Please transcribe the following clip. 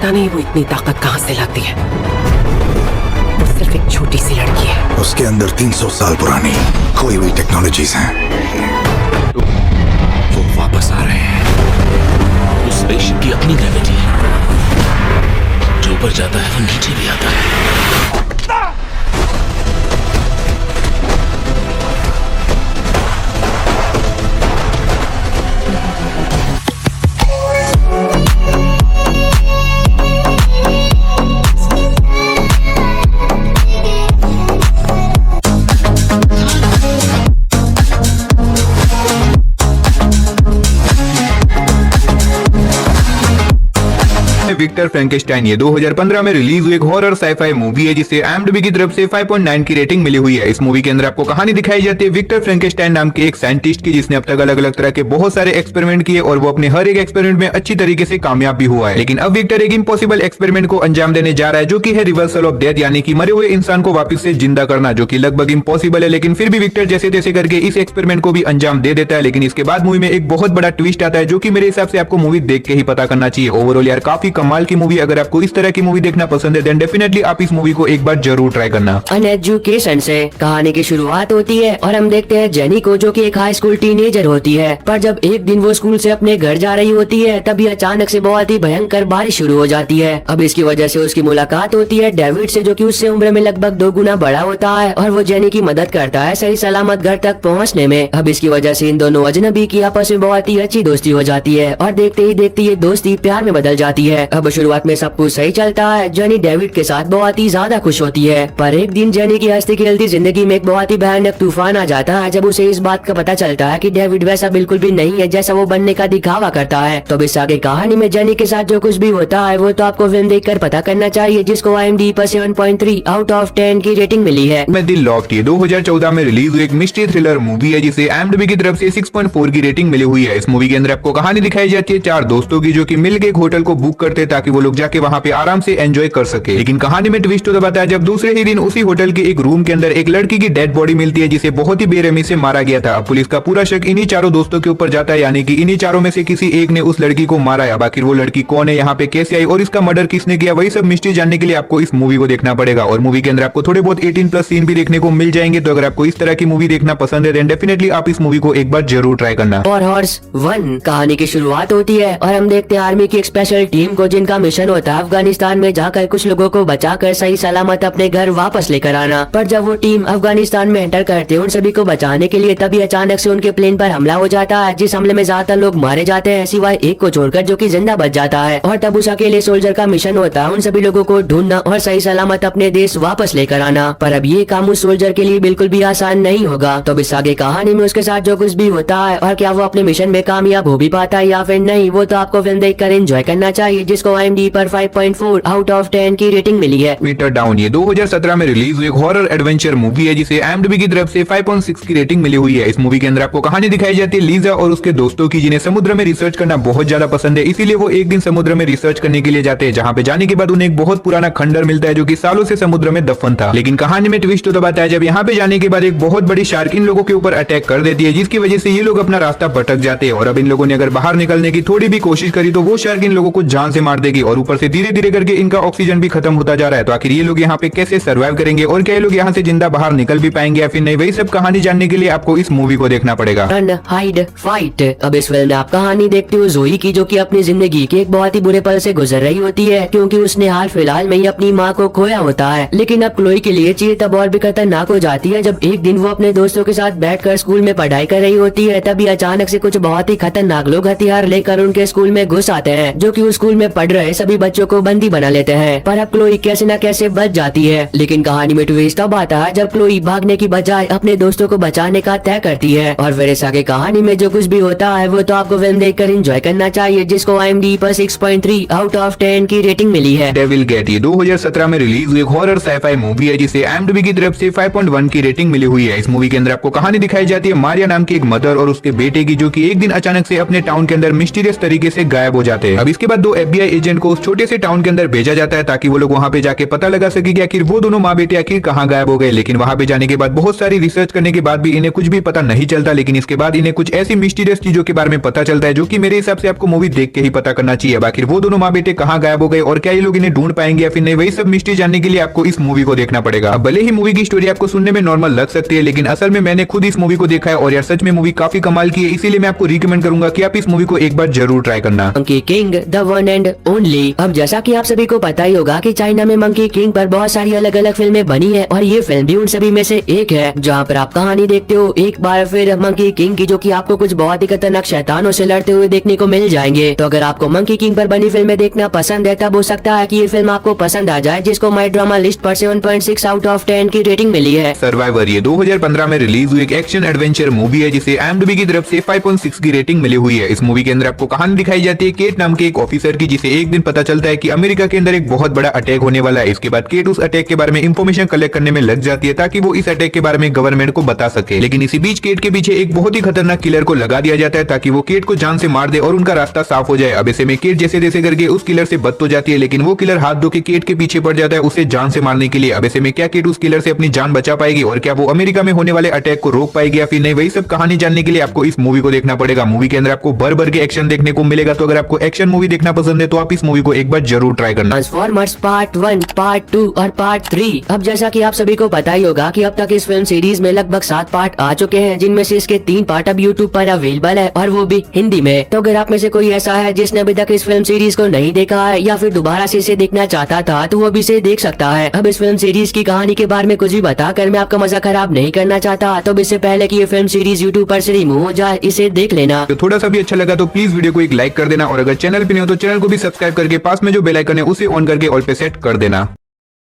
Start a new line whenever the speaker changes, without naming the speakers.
पता नहीं वो इतनी ताकत कहाँ से लाती है। वो सिर्फ एक छोटी सी लड़की है।
उसके अंदर 300 साल पुरानी खोई हुई टेक्नोलॉजीज हैं।
वो वापस आ रहे हैं। उस स्पेसशिप की अपनी ग्रेविटी है। जो ऊपर जाता है वो नीचे भी आता है।
विक्टर फ्रैंकेनस्टाइन ये 2015 में रिलीज हुई एक हॉरर साइफाई मूवी है जिसे IMDb की तरफ से 5.9 की रेटिंग मिली हुई है। इस मूवी के अंदर आपको कहानी दिखाई जाती है विक्टर फ्रैंकेनस्टाइन नाम के एक साइंटिस्ट की, जिसने अब तक अलग अलग तरह के बहुत सारे एक्सपेरिमेंट किए और वो अपने हर एक एक्सपेरिमेंट में अच्छी तरीके से कामयाब भी हुआ है। लेकिन अब विक्टर एक इम्पॉसिबल एक्सपेरिमेंट को अंजाम देने जा रहा है, जो की है रिवर्सल ऑफ डेथ, यानी कि मरे हुए इंसान को वापस से जिंदा करना, जो की लगभग इम्पॉसिबल है। लेकिन फिर भी विक्टर जैसे तैसे करके इस एक्सपेरिमेंट को भी अंजाम दे देता है। लेकिन इसके बाद मूवी में एक बहुत बड़ा ट्विस्ट आता है, जो की मेरे हिसाब से आपको मूवी देख के ही पता करना चाहिए। ओवरऑल यार काफी कमाल की मूवी। अगर आपको इस तरह की मूवी देखना पसंद है देन डेफिनेटली आप इस मूवी को एक बार जरूर ट्राई करना।
अनएजुकेशन से कहानी की शुरुआत होती है और हम देखते हैं जेनी को, जो कि एक हाई स्कूल टीनेजर होती है। पर जब एक दिन वो स्कूल से अपने घर जा रही होती है तभी अचानक से बहुत ही भयंकर बारिश शुरू हो जाती है। अब इसकी वजह से उसकी मुलाकात होती है डेविड से, जो कि उससे उम्र में लगभग 2 गुना बड़ा होता है और वो जेनी की मदद करता है सही सलामत घर तक पहुँचने में। अब इसकी वजह से इन दोनों अजनबी की आपस में बहुत ही अच्छी दोस्ती हो जाती है और देखते ही देखते ये दोस्ती प्यार में बदल जाती है। अब शुरुआत में सब कुछ सही चलता है। जेनी डेविड के साथ बहुत ही ज्यादा खुश होती है, पर एक दिन जेनी की हंसती खेलती जिंदगी में एक बहुत ही भयानक तूफान आ जाता है, जब उसे इस बात का पता चलता है कि डेविड वैसा बिल्कुल भी नहीं है जैसा वो बनने का दिखावा करता है। तो इस आगे कहानी में जेनी के साथ जो कुछ भी होता है वो तो आपको फिल्म देखकर पता करना चाहिए, जिसको IMDb पर 7.3 आउट ऑफ 10 की रेटिंग मिली है।
मैं दिल लॉफ्ट ये 2014 में रिलीज हुई एक मिस्ट्री थ्रिलर मूवी है जिसे IMDb की तरफ से 6.4 की रेटिंग मिली हुई है। इस मूवी के अंदर आपको कहानी दिखाई जाती है 4 दोस्तों की, जो कि मिलकर एक होटल को बुक करते ताकि वो लोग जाके वहाँ पे आराम से एंजॉय कर सके। लेकिन कहानी में ट्विस्ट तो बताया जब दूसरे ही दिन उसी होटल के एक रूम के अंदर एक लड़की की डेड बॉडी मिलती है, जिसे बहुत ही बेरहमी से मारा गया था। अब पुलिस का पूरा शक इन्हीं चारों दोस्तों के ऊपर जाता है, यानी कि इन्हीं चारों में से किसी एक ने उस लड़की को मारा है। आखिर वो लड़की कौन है, यहाँ पे कैसे आई और इसका मर्डर किसने किया, वही सब मिस्ट्री जानने के लिए आपको इस मूवी को देखना पड़ेगा। और मूवी के अंदर आपको थोड़े बहुत 18+ सीन भी देखने को मिल जाएंगे। तो अगर आपको इस तरह की मूवी देखना पसंद है देन डेफिनेटली आप इस मूवी को एक बार जरूर ट्राई करना।
और हॉर्स 1 कहानी की शुरुआत होती है और हम देखते हैं आर्मी की एक स्पेशल टीम को, जिनका मिशन होता है अफगानिस्तान में जाकर कुछ लोगों को बचाकर सही सलामत अपने घर वापस लेकर आना। पर जब वो टीम अफगानिस्तान में एंटर करते हैं उन सभी को बचाने के लिए, तभी अचानक से उनके प्लेन पर हमला हो जाता है, जिस हमले में ज्यादातर लोग मारे जाते हैं सिवाय एक को छोड़कर, जो कि जिंदा बच जाता है। और तब उस अकेले सोल्जर का मिशन होता है उन सभी लोगों को ढूंढना और सही सलामत अपने देश वापस लेकर आना। पर अब ये काम उस सोल्जर के लिए बिल्कुल भी आसान नहीं होगा। तो इस आगे कहानी में उसके साथ जो कुछ भी होता है और क्या वो अपने मिशन में कामयाब हो भी पाता है या फिर नहीं, वो तो आपको फिल्म देखकर एंजॉय करना चाहिए, जिसको IMDb पर 5.4 आउट ऑफ 10 की रेटिंग मिली है।
मीटर डाउन ये 2017 में रिलीज हुई एक हॉरर एडवेंचर मूवी है जिसे IMDb की तरफ से 5.6 की रेटिंग मिली हुई है। इस मूवी के अंदर आपको कहानी दिखाई जाती है लीजा और उसके दोस्तों की, जिन्हें समुद्र में रिसर्च करना बहुत ज्यादा पसंद है। इसीलिए वो एक दिन समुद्र में रिसर्च करने के लिए जाते हैं, जहाँ पे जाने के बाद उन्हें एक बहुत पुराना खंडर मिलता है जो कि सालों से समुद्र में दफन था। लेकिन कहानी में ट्विस्ट तो दबाता है जब यहाँ पे जाने के बाद एक बहुत बड़ी शार्क इन लोगों के ऊपर अटैक कर देती है, जिसकी वजह से ये लोग अपना रास्ता भटक जाते हैं। और अब इन लोगों ने अगर बाहर निकलने की थोड़ी भी कोशिश करी तो वो शार्क इन लोगों को जान से मार देगी और ऊपर से धीरे धीरे करके इनका ऑक्सीजन भी खत्म होता जा रहा है। तो आखिर ये लोग यहाँ पे कैसे सर्वाइव करेंगे और क्या ये लोग यहाँ से जिंदा बाहर निकल भी पाएंगे या फिर नहीं, वही सब कहानी जानने के लिए आपको इस मूवी को देखना पड़ेगा।
Run hide fight. अब इस फिल्म में आप कहानी देखते हो जोई की, जो कि अपनी जिंदगी के एक बहुत ही बुरे पल से गुजर रही होती है, क्योंकि उसने हाल फिलहाल में ही अपनी माँ को खोया होता है। लेकिन अब क्लोई के लिए चीज तब और भी खतरनाक हो जाती है जब एक दिन वो अपने दोस्तों के साथ बैठकर स्कूल में पढ़ाई कर रही होती है, तभी अचानक से कुछ बहुत ही खतरनाक लोग हथियार लेकर उनके स्कूल में घुस आते हैं, जो कि उस स्कूल में पढ़ रहे सभी बच्चों को बंदी बना लेते हैं। पर अब क्लोई कैसे न कैसे बच जाती है। लेकिन कहानी में ट्विस्ट तब आता है जब क्लोई भागने की बजाय अपने दोस्तों को बचाने का तय करती है। और फिर इस आगे कहानी में जो कुछ भी होता है वो तो आपको फिल्म देखकर एंजॉय करना चाहिए, जिसको IMDb पर 6.3 आउट ऑफ 10 की रेटिंग मिली है।
डेविल गेट ये 2017 में रिलीज हुई एक हॉरर साइफाई मूवी है जिसे IMDb की तरफ से 5.1 की रेटिंग मिली हुई है। इस मूवी के अंदर आपको कहानी दिखाई जाती है मारिया नाम की एक मदर और उसके बेटे की, जो कि एक दिन अचानक से अपने टाउन के अंदर मिस्टीरियस तरीके से गायब हो जाते हैं। अब इसके बाद 2 FBI एजेंट को उस छोटे से टाउन के अंदर भेजा जाता है ताकि वो लोग वहाँ पे जाके पता लगा सके कि आखिर वो दोनों माँ बेटे आखिर कहाँ गायब हो गए। लेकिन वहाँ पे जाने के बाद बहुत सारी रिसर्च करने के बाद भी इन्हें कुछ भी पता नहीं चलता। लेकिन इसके बाद इन्हें कुछ ऐसी मिस्टीरियस चीजों के बारे में पता चलता है जो कि मेरे हिसाब से आपको मूवी देख के ही पता करना चाहिए। आखिर वो दोनों माँ बेटे कहाँ गायब हो गए और क्या ये लोग इन्हें ढूंढ पाएंगे या फिर नहीं, वही सब मिस्ट्री जानने के लिए आपको इस मूवी को देखना पड़ेगा। भले ही मूवी की स्टोरी आपको सुनने में नॉर्मल लग सकती है, लेकिन असल में मैंने खुद इस मूवी को देखा है और यार सच में मूवी काफी कमाल की है। इसीलिए मैं आपको रिकमेंड करूंगा कि आप इस मूवी को एक बार जरूर ट्राई करना।
Monkey king the one and only. अब जैसा कि आप सभी को पता ही होगा कि चाइना में मंकी किंग पर बहुत सारी अलग अलग फिल्में बनी है और ये फिल्म भी उन सभी में से एक है जहाँ पर आप कहानी देखते हो एक बार फिर मंकी किंग की, जो कि आपको कुछ बहुत ही खतरनाक शैतानों से लड़ते हुए देखने को मिल जाएंगे। तो अगर आपको मंकी किंग पर बनी फिल्में देखना पसंद है तब हो सकता है कि ये फिल्म आपको पसंद आ जाए, जिसको माई ड्रामा लिस्ट पर 7.6 आउट ऑफ 10 की रेटिंग मिली है।
सर्वाइवर ये 2015 में रिलीज हुई एक एक्शन एडवेंचर मूवी है जिसे IMDb की तरफ से 5.6 की रेटिंग मिली हुई है। इस मूवी के अंदर आपको कहानी दिखाई जाती है केट नाम के एक ऑफिसर की, जिसे एक दिन पता चलता है कि अमेरिका के अंदर एक बहुत बड़ा अटैक होने वाला है। इसके बाद केट उस अटैक के बारे में इंफॉर्मेशन कलेक्ट करने में लग जाती है ताकि वो इस अटैक के बारे में गवर्नमेंट को बता सके। लेकिन इसी बीच केट के पीछे एक बहुत ही खतरनाक किलर को लगा दिया जाता है ताकि वो केट को जान से मार दे और उनका रास्ता साफ हो जाए। अब ऐसे में केट जैसे तैसे करके उस किलर से बच तो जाती है, लेकिन वो किलर हाथ धो के केट के पीछे पड़ जाता है उसे जान से मारने के लिए। अब ऐसे में क्या केट उस किलर से अपनी जान बचा पाएगी और क्या वो अमेरिका में होने वाले अटैक को रोक पाएगी या फिर नहीं, वही सब कहानी जानने के लिए आपको इस मूवी को देखना पड़ेगा। मूवी के अंदर आपको भर भर के एक्शन देखने को मिलेगा, तो अगर आपको एक्शन मूवी देखना पसंद है तो आप इस मूवी को एक बार जरूर ट्राई करना।
ट्रांसफॉर्मर्स पार्ट 1, पार्ट 2 और पार्ट 3। अब जैसा कि आप सभी को पता ही होगा कि अब तक इस फिल्म सीरीज में लगभग 7 पार्ट आ चुके हैं, जिनमें से इसके 3 पार्ट अब यूट्यूब पर अवेलेबल है और वो भी हिंदी में। तो अगर आप में से कोई ऐसा है जिसने अभी तक इस फिल्म सीरीज को नहीं देखा है या फिर दोबारा से इसे देखना चाहता था तो वो भी इसे देख सकता है। अब इस फिल्म सीरीज की कहानी के बारे में कुछ भी बताकर मैं आपका मजा खराब नहीं करना चाहता, तो इससे पहले कि ये फिल्म सीरीज यूट्यूब पर से रिमूव हो जाए इसे देख लेना।
तो थोड़ा सा भी अच्छा लगा तो प्लीज वीडियो को एक लाइक कर देना और अगर चैनल पे नहीं हो तो चैनल को भी सब्सक्राइब करके पास में जो बेल आइकन है उसे ऑन करके ऑल पे सेट कर देना।